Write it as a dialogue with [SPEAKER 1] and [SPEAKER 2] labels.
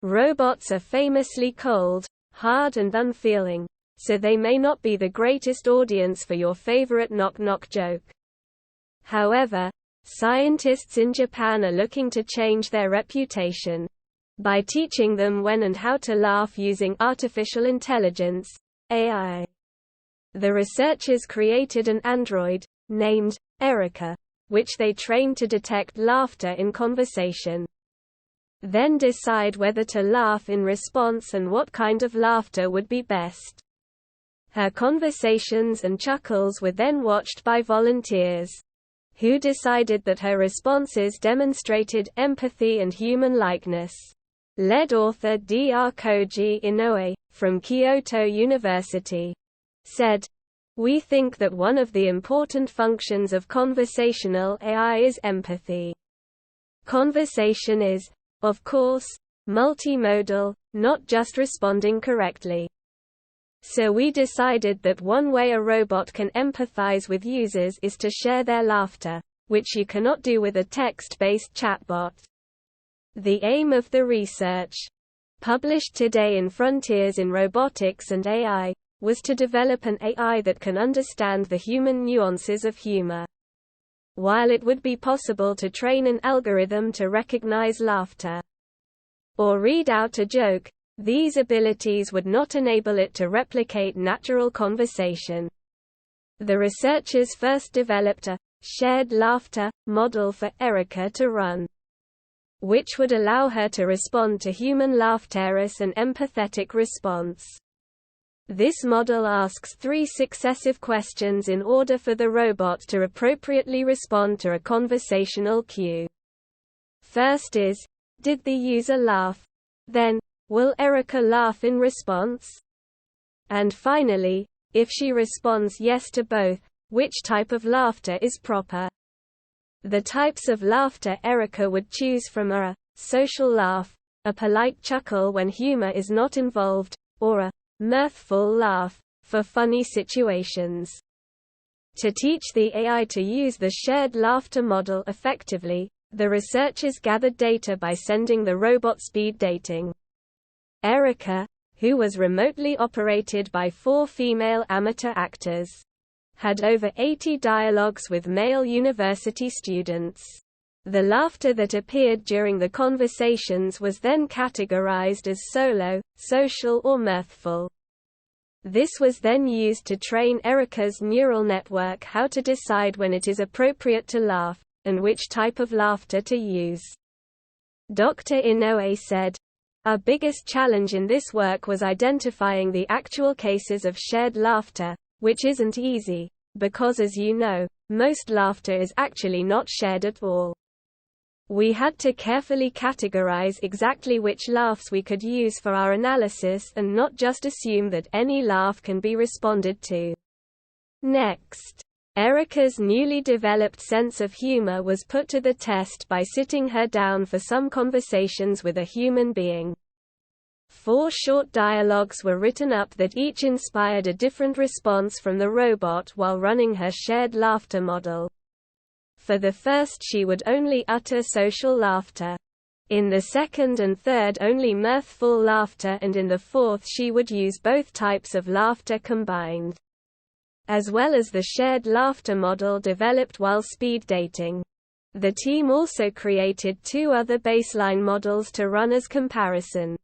[SPEAKER 1] Robots are famously cold, hard and unfeeling, so they may not be the greatest audience for your favorite knock-knock joke. However, scientists in Japan are looking to change their reputation by teaching them when and how to laugh using artificial intelligence, AI. The researchers created an android, named Erica, which they trained to detect laughter in conversation. Then decide whether to laugh in response and what kind of laughter would be best. Her conversations and chuckles were then watched by volunteers, who decided that her responses demonstrated empathy and human-likeness. Lead author Dr. Koji Inoue, from Kyoto University, said, "We think that one of the important functions of conversational AI is empathy. Conversation is, of course, multimodal, not just responding correctly. So we decided that one way a robot can empathize with users is to share their laughter, which you cannot do with a text-based chatbot." The aim of the research, published today in Frontiers in Robotics and AI, was to develop an AI that can understand the human nuances of humor. While it would be possible to train an algorithm to recognize laughter or read out a joke, these abilities would not enable it to replicate natural conversation. The researchers first developed a shared laughter model for Erica to run, which would allow her to respond to human laughter as an empathetic response. This model asks 3 successive questions in order for the robot to appropriately respond to a conversational cue. First is, did the user laugh? Then, will Erica laugh in response? And finally, if she responds yes to both, which type of laughter is proper? The types of laughter Erica would choose from are a social laugh, a polite chuckle when humor is not involved, or a mirthful laugh, for funny situations. To teach the AI to use the shared laughter model effectively, the researchers gathered data by sending the robot speed dating. Erica, who was remotely operated by 4 female amateur actors, had over 80 dialogues with male university students. The laughter that appeared during the conversations was then categorized as solo, social or mirthful. This was then used to train Erica's neural network how to decide when it is appropriate to laugh, and which type of laughter to use. Dr. Inoue said, "Our biggest challenge in this work was identifying the actual cases of shared laughter, which isn't easy, because as you know, most laughter is actually not shared at all. We had to carefully categorize exactly which laughs we could use for our analysis and not just assume that any laugh can be responded to." Next, Erica's newly developed sense of humor was put to the test by sitting her down for some conversations with a human being. 4 short dialogues were written up that each inspired a different response from the robot while running her shared laughter model. For the first she would only utter social laughter. In the second and third only mirthful laughter, and in the fourth she would use both types of laughter combined, as well as the shared laughter model developed while speed dating. The team also created 2 other baseline models to run as comparison.